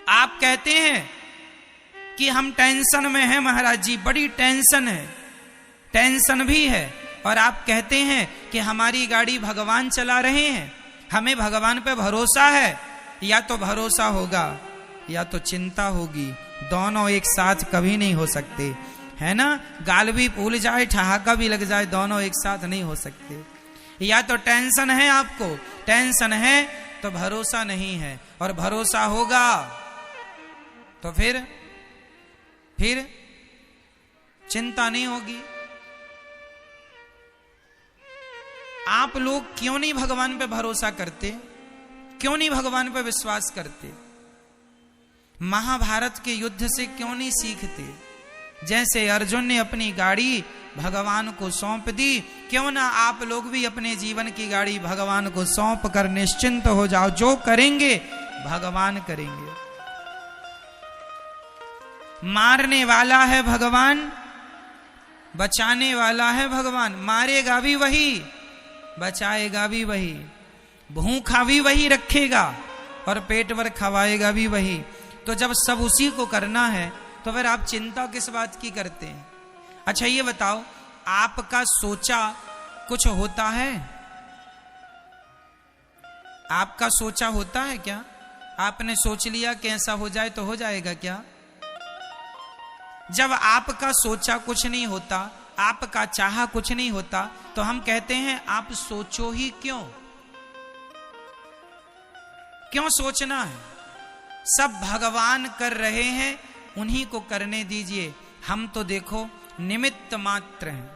आप कहते हैं कि हम टेंशन में हैं महाराज जी, बड़ी टेंशन है, टेंशन भी है, और आप कहते हैं कि हमारी गाड़ी भगवान चला रहे हैं, हमें भगवान पे भरोसा है। या तो भरोसा होगा या तो चिंता होगी, दोनों एक साथ कभी नहीं हो सकते, है ना। गाल भी फूल जाए, ठहाका भी लग जाए, दोनों एक साथ नहीं हो सकते। या तो टेंशन है, आपको टेंशन है तो भरोसा नहीं है, और भरोसा होगा तो फिर चिंता नहीं होगी। आप लोग क्यों नहीं भगवान पे भरोसा करते, क्यों नहीं भगवान पे विश्वास करते? महाभारत के युद्ध से क्यों नहीं सीखते? जैसे अर्जुन ने अपनी गाड़ी भगवान को सौंप दी, क्यों ना आप लोग भी अपने जीवन की गाड़ी भगवान को सौंप कर निश्चिंत हो जाओ, जो करेंगे भगवान करेंगे। मारने वाला है भगवान, बचाने वाला है भगवान। मारेगा भी वही, बचाएगा भी वही, भूखा भी वही रखेगा और पेट भर खवाएगा भी वही। तो जब सब उसी को करना है तो फिर आप चिंता किस बात की करते हैं? अच्छा ये बताओ, आपका सोचा कुछ होता है? आपका सोचा होता है क्या? आपने सोच लिया कि ऐसा हो जाए तो हो जाएगा क्या? जब आपका सोचा कुछ नहीं होता, आपका चाहा कुछ नहीं होता, तो हम कहते हैं आप सोचो ही क्यों? क्यों सोचना है? सब भगवान कर रहे हैं, उन्हीं को करने दीजिए, हम तो देखो निमित्त मात्र हैं।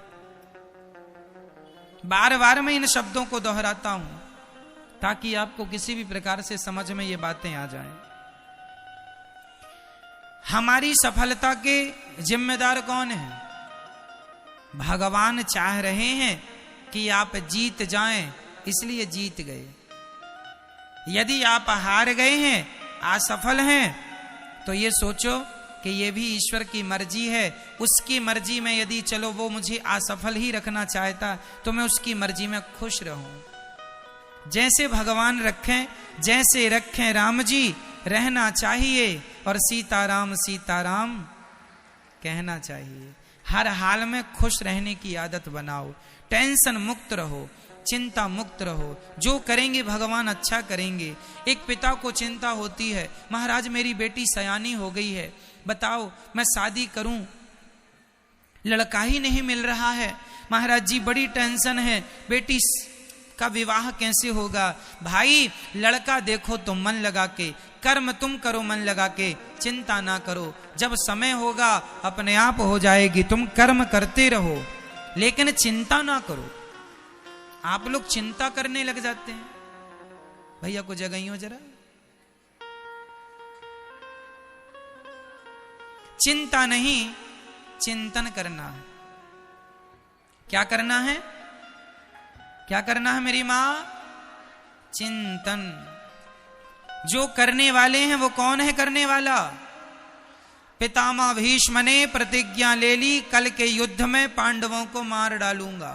बार बार मैं इन शब्दों को दोहराता हूं ताकि आपको किसी भी प्रकार से समझ में ये बातें आ जाएं। हमारी सफलता के जिम्मेदार कौन है? भगवान चाह रहे हैं कि आप जीत जाएं, इसलिए जीत गए। यदि आप हार गए हैं, असफल हैं, तो ये सोचो कि ये भी ईश्वर की मर्जी है। उसकी मर्जी में यदि चलो वो मुझे असफल ही रखना चाहता तो मैं उसकी मर्जी में खुश रहूं। जैसे भगवान रखें, जैसे रखें राम जी, रहना चाहिए, और सीताराम सीताराम कहना चाहिए। हर हाल में खुश रहने की आदत बनाओ, टेंशन मुक्त रहो, चिंता मुक्त रहो। जो करेंगे भगवान अच्छा करेंगे। एक पिता को चिंता होती है, महाराज मेरी बेटी सयानी हो गई है, बताओ मैं शादी करूं, लड़का ही नहीं मिल रहा है, महाराज जी बड़ी टेंशन है, बेटी का विवाह कैसे होगा? भाई लड़का देखो तुम मन लगा के, कर्म तुम करो मन लगा के, चिंता ना करो, जब समय होगा अपने आप हो जाएगी। तुम कर्म करते रहो लेकिन चिंता ना करो। आप लोग चिंता करने लग जाते हैं। भैया को जगाइयो जरा। चिंता नहीं, चिंतन करना है। क्या करना है? क्या करना है मेरी मां? चिंतन। जो करने वाले हैं वो कौन है करने वाला? पितामह भीष्म ने प्रतिज्ञा ले ली, कल के युद्ध में पांडवों को मार डालूंगा।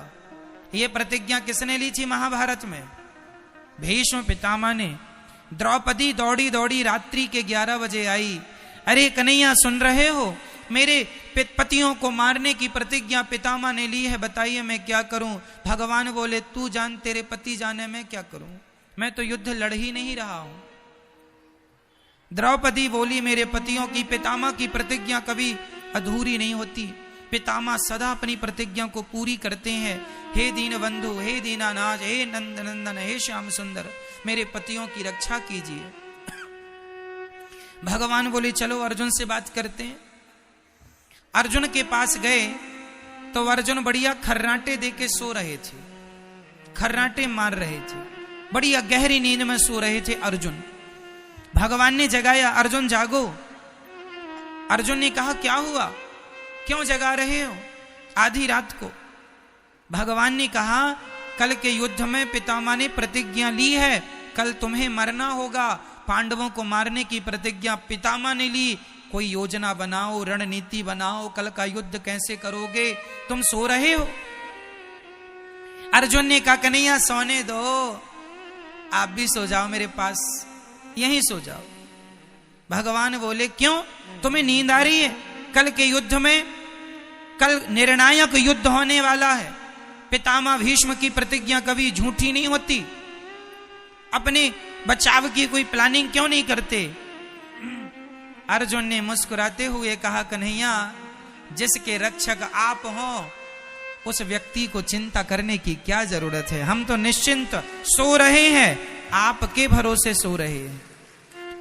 ये प्रतिज्ञा किसने ली थी महाभारत में? भीष्म पितामह ने। द्रौपदी दौड़ी दौड़ी रात्रि के 11 बजे आई। अरे कन्हैया सुन रहे हो, मेरे पतियों को मारने की प्रतिज्ञा पितामह ने ली है, बताइए मैं क्या करूं? भगवान बोले तू जान, तेरे पति जाने मैं क्या करूं, मैं तो युद्ध लड़ ही नहीं रहा हूं। द्रौपदी बोली मेरे पतियों की, पितामह की प्रतिज्ञा कभी अधूरी नहीं होती, पितामह सदा अपनी प्रतिज्ञा को पूरी करते हैं। हे दीन बंधु, हे दीनानाथ, हे नंद नंदन, हे श्याम सुंदर, मेरे पतियों की रक्षा कीजिए। भगवान बोले चलो अर्जुन से बात करते हैं। अर्जुन के पास गए तो अर्जुन बढ़िया खर्राटे दे के सो रहे थे, खर्राटे मार रहे थे, बढ़िया गहरी नींद में सो रहे थे अर्जुन। भगवान ने जगाया, अर्जुन जागो। अर्जुन ने कहा क्या हुआ, क्यों जगा रहे हो आधी रात को? भगवान ने कहा कल के युद्ध में पितामह ने प्रतिज्ञा ली है, कल तुम्हें मरना होगा, पांडवों को मारने की प्रतिज्ञा पितामह ने ली, कोई योजना बनाओ, रणनीति बनाओ, कल का युद्ध कैसे करोगे? तुम सो रहे हो। अर्जुन ने कहा कन्हैया सोने दो, आप भी सो जाओ मेरे पास, यहीं सो जाओ। भगवान बोले क्यों, तुम्हें नींद आ रही है? कल के युद्ध में, कल निर्णायक युद्ध होने वाला है। पितामह भीष्म की प्रतिज्ञा कभी झूठी नहीं होती। अपने बचाव की कोई प्लानिंग क्यों नहीं करते? अर्जुन ने मुस्कुराते हुए कहा, कन्हैया, जिसके रक्षक आप हो उस व्यक्ति को चिंता करने की क्या जरूरत है? हम तो निश्चिंत सो रहे हैं, आपके भरोसे सो रहे हैं।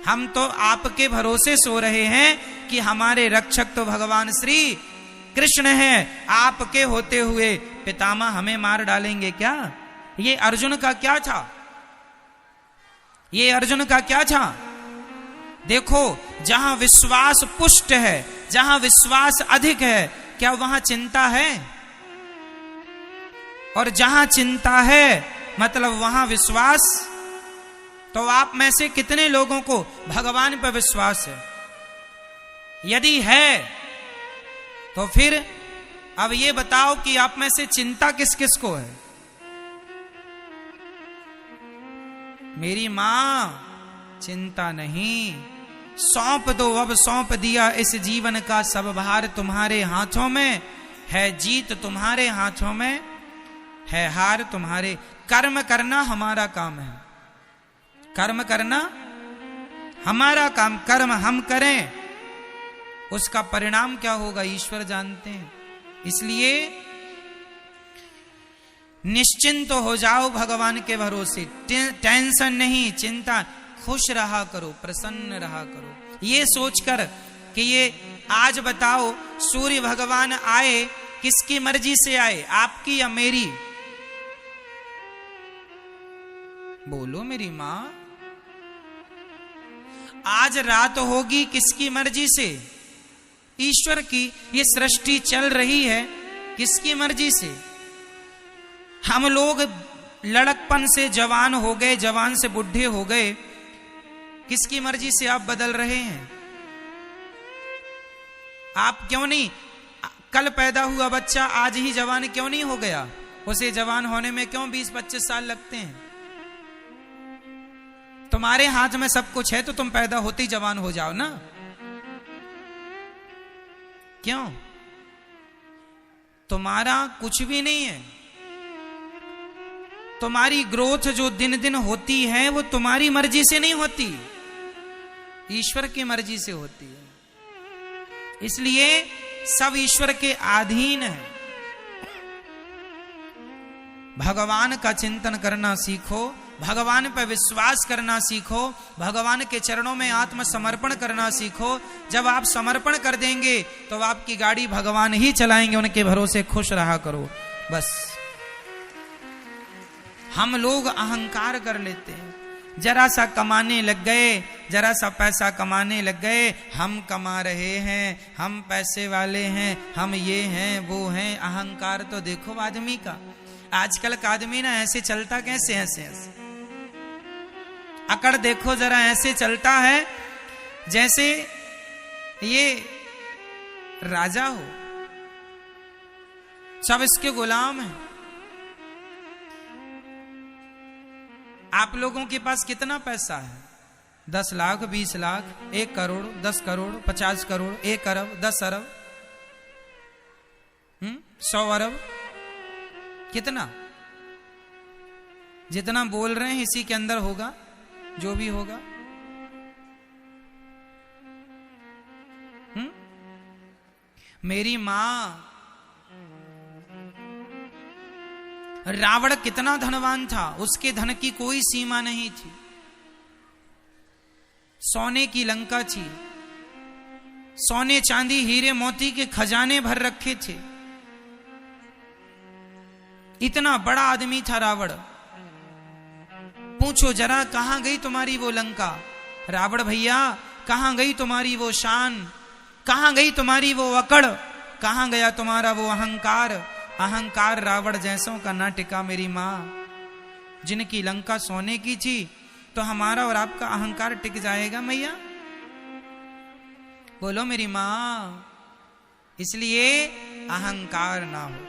हम तो आपके भरोसे सो रहे हैं कि हमारे रक्षक तो भगवान श्री कृष्ण हैं। आपके होते हुए पितामह हमें मार डालेंगे क्या? ये अर्जुन का क्या था? ये अर्जुन का क्या था? देखो, जहां विश्वास पुष्ट है, जहां विश्वास अधिक है, क्या वहां चिंता है? और जहां चिंता है मतलब वहां विश्वास। तो आप में से कितने लोगों को भगवान पर विश्वास है? यदि है तो फिर अब ये बताओ कि आप में से चिंता किस किस को है? मेरी मां, चिंता नहीं, सौंप दो, अब सौंप दिया इस जीवन का सब भार तुम्हारे हाथों में है। जीत तुम्हारे हाथों में है, हार तुम्हारे। कर्म करना हमारा काम है, कर्म करना हमारा काम। कर्म हम करें, उसका परिणाम क्या होगा ईश्वर जानते हैं। इसलिए निश्चिंत हो जाओ भगवान के भरोसे। टेंशन नहीं, चिंता, खुश रहा करो, प्रसन्न रहा करो। ये सोचकर कि ये आज बताओ सूर्य भगवान आए, किसकी मर्जी से आए, आपकी या मेरी? बोलो मेरी मां। आज रात होगी किसकी मर्जी से? ईश्वर की। ये सृष्टि चल रही है किसकी मर्जी से? हम लोग लड़कपन से जवान हो गए, जवान से बुढ़े हो गए, किसकी मर्जी से आप बदल रहे हैं? आप क्यों नहीं, कल पैदा हुआ बच्चा आज ही जवान क्यों नहीं हो गया? उसे जवान होने में क्यों 20-25 साल लगते हैं? तुम्हारे हाथ में सब कुछ है तो तुम पैदा होते ही जवान हो जाओ ना। क्यों? तुम्हारा कुछ भी नहीं है। तुम्हारी ग्रोथ जो दिन दिन होती है वो तुम्हारी मर्जी से नहीं होती, ईश्वर की मर्जी से होती है। इसलिए सब ईश्वर के अधीन है। भगवान का चिंतन करना सीखो, भगवान पर विश्वास करना सीखो, भगवान के चरणों में आत्मसमर्पण करना सीखो। जब आप समर्पण कर देंगे तो आपकी गाड़ी भगवान ही चलाएंगे, उनके भरोसे खुश रहा करो बस। हम लोग अहंकार कर लेते हैं, जरा सा कमाने लग गए, जरा सा पैसा कमाने लग गए, हम कमा रहे हैं, हम पैसे वाले हैं, हम ये हैं वो हैं। अहंकार तो देखो आदमी का, आजकल का आदमी ना ऐसे चलता कैसे, ऐसे ऐसे अकड़ देखो जरा, ऐसे चलता है जैसे ये राजा हो, सब इसके गुलाम हैं। आप लोगों के पास कितना पैसा है? 10 लाख, 20 लाख, 1 करोड़, 10 करोड़, 50 करोड़, 1 अरब, 10 अरब, 100 अरब, कितना? जितना बोल रहे हैं इसी के अंदर होगा जो भी होगा। मेरी मां, रावण कितना धनवान था, उसके धन की कोई सीमा नहीं थी। सोने की लंका थी, सोने चांदी हीरे मोती के खजाने भर रखे थे। इतना बड़ा आदमी था रावण। पूछो जरा, कहां गई तुम्हारी वो लंका? रावण भैया, कहां गई तुम्हारी वो शान? कहां गई तुम्हारी वो अकड़? कहां गया तुम्हारा वो अहंकार? अहंकार रावण जैसों का ना टिका मेरी मां। जिनकी लंका सोने की थी तो हमारा और आपका अहंकार टिक जाएगा मैया? बोलो मेरी मां। इसलिए अहंकार ना हो।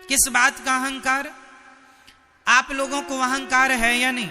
किस बात का अहंकार? आप लोगों को अहंकार है या नहीं?